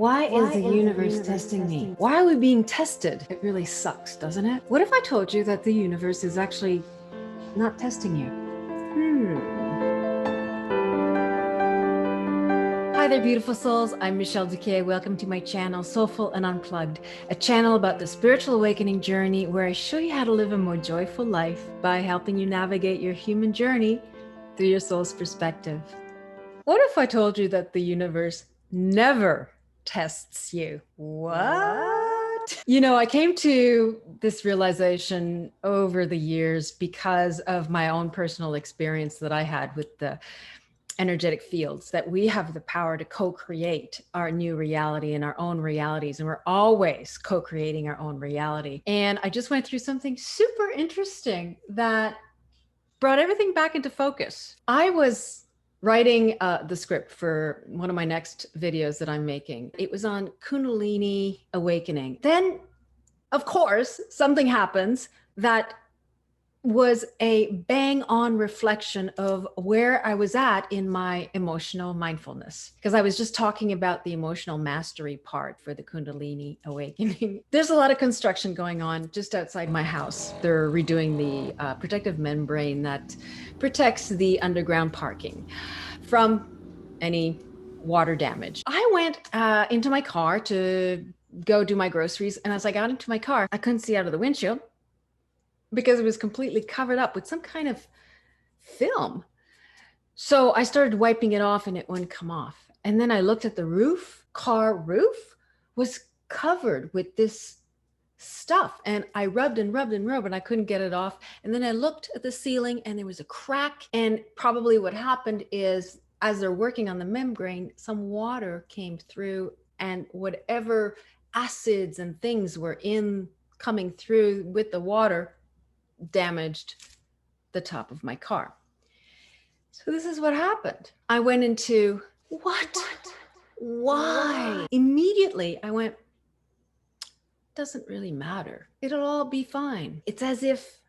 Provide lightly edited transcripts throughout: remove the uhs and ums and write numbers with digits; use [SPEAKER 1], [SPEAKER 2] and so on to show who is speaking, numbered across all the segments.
[SPEAKER 1] Why is the universe testing me? Why are we being tested? It really sucks, doesn't it? What if I told you that the universe is actually not testing you? Hi there, beautiful souls. I'm Michèle Duquet. Welcome to my channel, Soulful and Unplugged, a channel about the spiritual awakening journey where I show you how to live a more joyful life by helping you navigate your human journey through your soul's perspective. What if I told you that the universe never tests you? What? You know, I came to this realization over the years because of my own personal experience that I had with the energetic fields, that we have the power to co-create our new reality and our own realities. And we're always co-creating our own reality. And I just went through something super interesting that brought everything back into focus. I was writing the script for one of my next videos that I'm making. It was on Kundalini awakening. Then, of course, something happens that was a bang on reflection of where I was at in my emotional mindfulness. Because I was just talking about the emotional mastery part for the Kundalini awakening. There's a lot of construction going on just outside my house. They're redoing the protective membrane that protects the underground parking from any water damage. I went into my car to go do my groceries. And as I got into my car, I couldn't see out of the windshield because it was completely covered up with some kind of film. So I started wiping it off and it wouldn't come off. And then I looked at the roof, car roof was covered with this stuff. And I rubbed and rubbed and rubbed and I couldn't get it off. And then I looked at the ceiling and there was a crack. And probably what happened is as they're working on the membrane, some water came through and whatever acids and things were coming through with the water damaged the top of my car. So this is what happened. I went into what? Why? Immediately I went, doesn't really matter. It'll all be fine. It's as if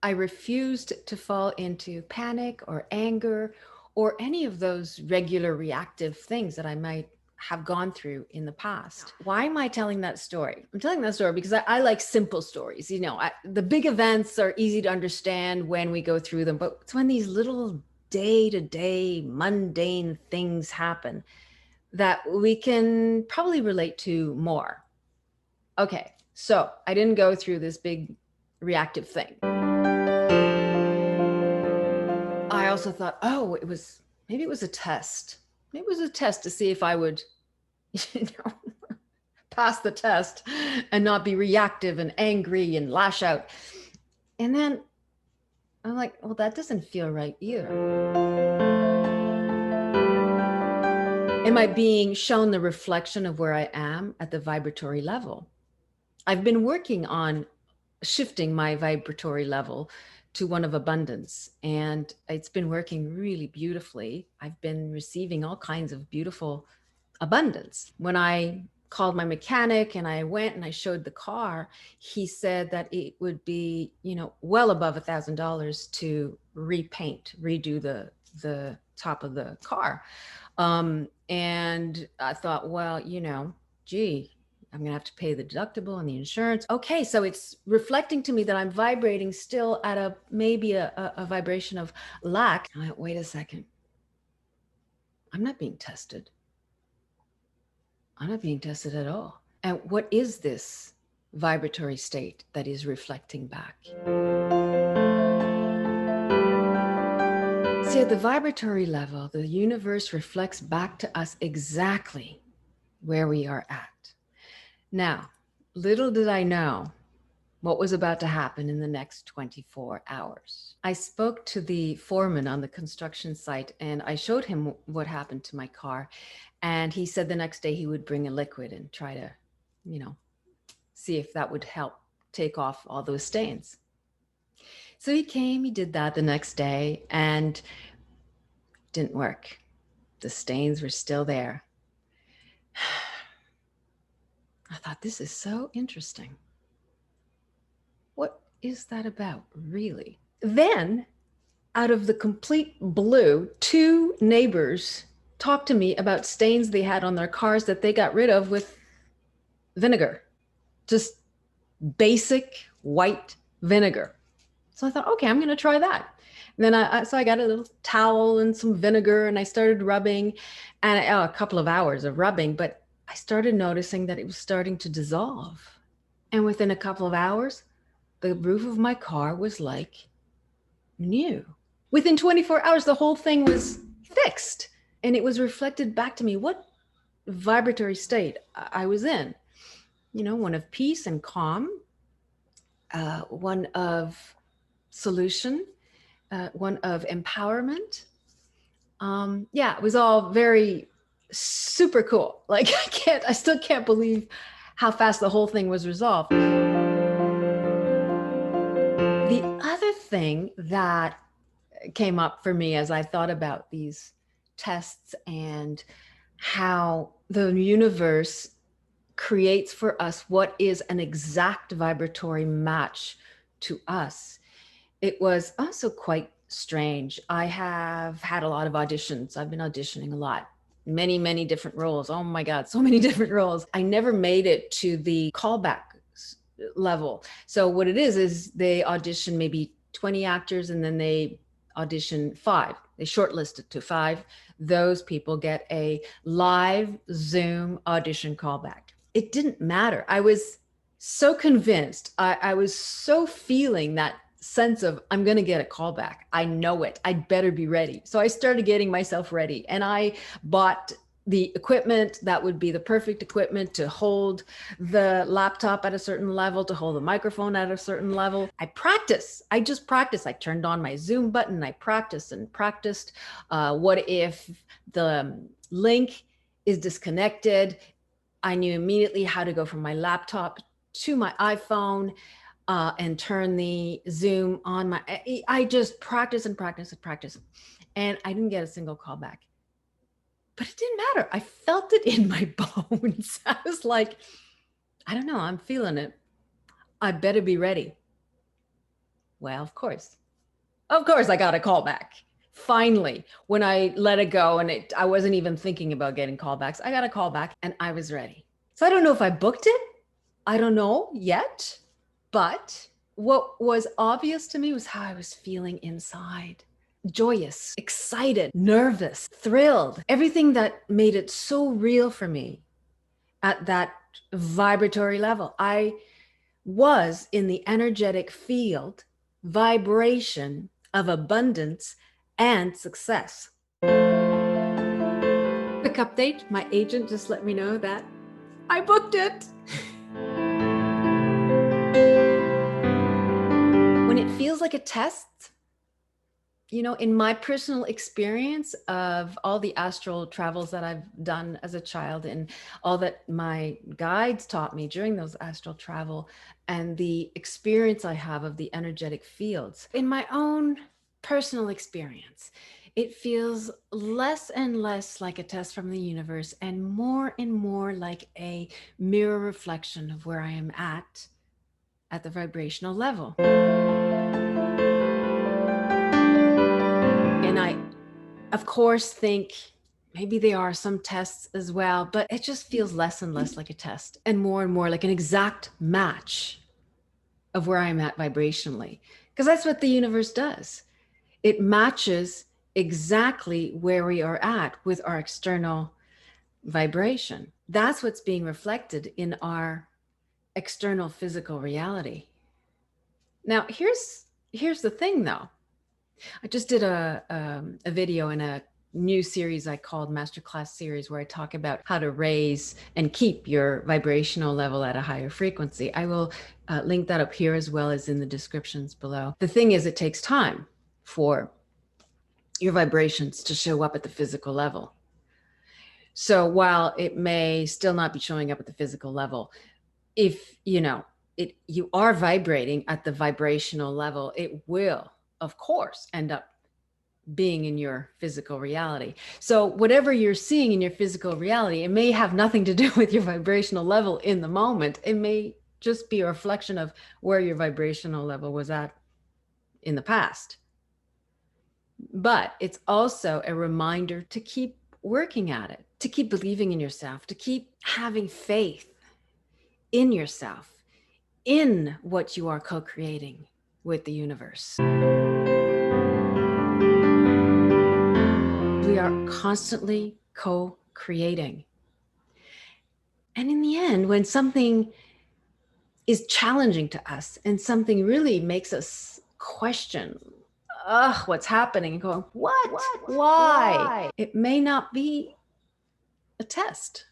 [SPEAKER 1] I refused to fall into panic or anger or any of those regular reactive things that I might have gone through in the past. Why am I telling that story? I'm telling that story because I like simple stories. You know, the big events are easy to understand when we go through them, but it's when these little day-to-day mundane things happen that we can probably relate to more. Okay, so I didn't go through this big reactive thing. I also thought, oh, maybe it was a test. Maybe it was a test to see if I would, pass the test and not be reactive and angry and lash out. And then I'm like, well, that doesn't feel right either. Am I being shown the reflection of where I am at the vibratory level? I've been working on shifting my vibratory level to one of abundance, and it's been working really beautifully. I've been receiving all kinds of beautiful abundance. When I called my mechanic and I went and I showed the car, he said that it would be, well above $1,000 to redo the top of the car. And I thought, well, gee, I'm going to have to pay the deductible and the insurance. Okay, so it's reflecting to me that I'm vibrating still at maybe a vibration of lack. I went, wait a second. I'm not being tested. I'm not being tested at all. And what is this vibratory state that is reflecting back? See, at the vibratory level, the universe reflects back to us exactly where we are at. Now, little did I know what was about to happen in the next 24 hours. I spoke to the foreman on the construction site and I showed him what happened to my car. And he said the next day he would bring a liquid and try to, see if that would help take off all those stains. So he came, he did that the next day and it didn't work. The stains were still there. I thought, this is so interesting. What is that about, really? Then, out of the complete blue, two neighbors talk to me about stains they had on their cars that they got rid of with vinegar, just basic white vinegar. So I thought, okay, I'm going to try that. And then so I got a little towel and some vinegar and I started rubbing, and a couple of hours of rubbing, but I started noticing that it was starting to dissolve. And within a couple of hours, the roof of my car was like new. Within 24 hours, the whole thing was fixed, and it was reflected back to me what vibratory state I was in. You know, one of peace and calm, one of solution, one of empowerment. Yeah, it was all very super cool. Like I still can't believe how fast the whole thing was resolved. The other thing that came up for me as I thought about these tests and how the universe creates for us what is an exact vibratory match to us. It was also quite strange. I have had a lot of auditions. I've been auditioning a lot. Many different roles. Oh my God, so many different roles. I never made it to the callback level. So what it is they audition maybe 20 actors and then they audition 5. They shortlist it to 5. Those people get a live Zoom audition callback. It didn't matter. I was so convinced. I was so feeling that sense of, I'm going to get a callback. I know it. I'd better be ready. So I started getting myself ready, and I bought the equipment that would be the perfect equipment to hold the laptop at a certain level, to hold the microphone at a certain level. I just practiced. I turned on my Zoom button. I practiced and practiced. What if the link is disconnected? I knew immediately how to go from my laptop to my iPhone and turn the Zoom on. I just practiced and practiced and practiced. And I didn't get a single callback. But it didn't matter. I felt it in my bones. I was like, I don't know, I'm feeling it. I better be ready. Well, of course I got a call back. Finally, when I let it go and I wasn't even thinking about getting callbacks, I got a call back and I was ready. So I don't know if I booked it. I don't know yet. But what was obvious to me was how I was feeling inside. Joyous, excited, nervous, thrilled, everything that made it so real for me at that vibratory level. I was in the energetic field, vibration of abundance and success. Quick update, my agent just let me know that I booked it. When it feels like a test, you know, in my personal experience of all the astral travels that I've done as a child and all that my guides taught me during those astral travel and the experience I have of the energetic fields, in my own personal experience, it feels less and less like a test from the universe and more like a mirror reflection of where I am at the vibrational level. And I, of course, think maybe there are some tests as well, but it just feels less and less like a test and more like an exact match of where I'm at vibrationally. Because that's what the universe does. It matches exactly where we are at with our external vibration. That's what's being reflected in our external physical reality. Now, here's the thing though. I just did a video in a new series I called Masterclass series, where I talk about how to raise and keep your vibrational level at a higher frequency. I will link that up here as well as in the descriptions below. The thing is, it takes time for your vibrations to show up at the physical level. So while it may still not be showing up at the physical level, if you are vibrating at the vibrational level, it will, of course, end up being in your physical reality. So whatever you're seeing in your physical reality, it may have nothing to do with your vibrational level in the moment. It may just be a reflection of where your vibrational level was at in the past. But it's also a reminder to keep working at it, to keep believing in yourself, to keep having faith in yourself, in what you are co-creating with the universe. We are constantly co-creating. And in the end, when something is challenging to us and something really makes us question, what's happening, and going, what? Why? It may not be a test.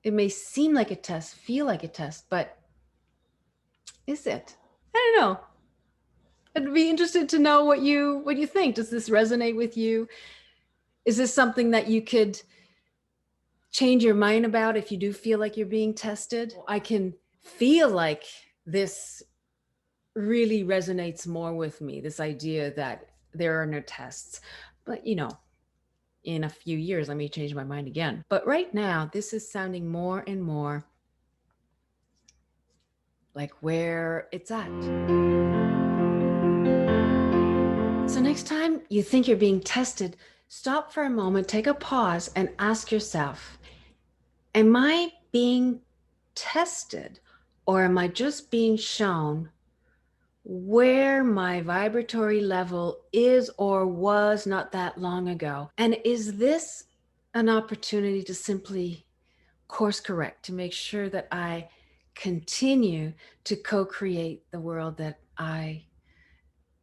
[SPEAKER 1] It may seem like a test, feel like a test, but is it? I don't know. I'd be interested to know what you think. Does this resonate with you? Is this something that you could change your mind about if you do feel like you're being tested? I can feel like this really resonates more with me, this idea that there are no tests. But in a few years, I may change my mind again. But right now, this is sounding more and more like where it's at. So next time you think you're being tested, stop for a moment, take a pause, and ask yourself, am I being tested, or am I just being shown where my vibratory level is or was not that long ago? And is this an opportunity to simply course correct, to make sure that I continue to co-create the world that I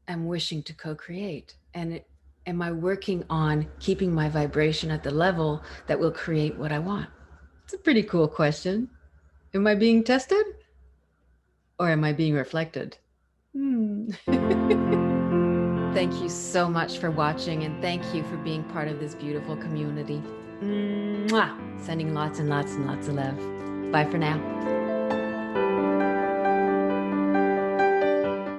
[SPEAKER 1] am wishing to co-create? And am I working on keeping my vibration at the level that will create what I want? It's a pretty cool question. Am I being tested, or am I being reflected? Thank you so much for watching, and thank you for being part of this beautiful community. Mwah! Sending lots and lots and lots of love. Bye for now.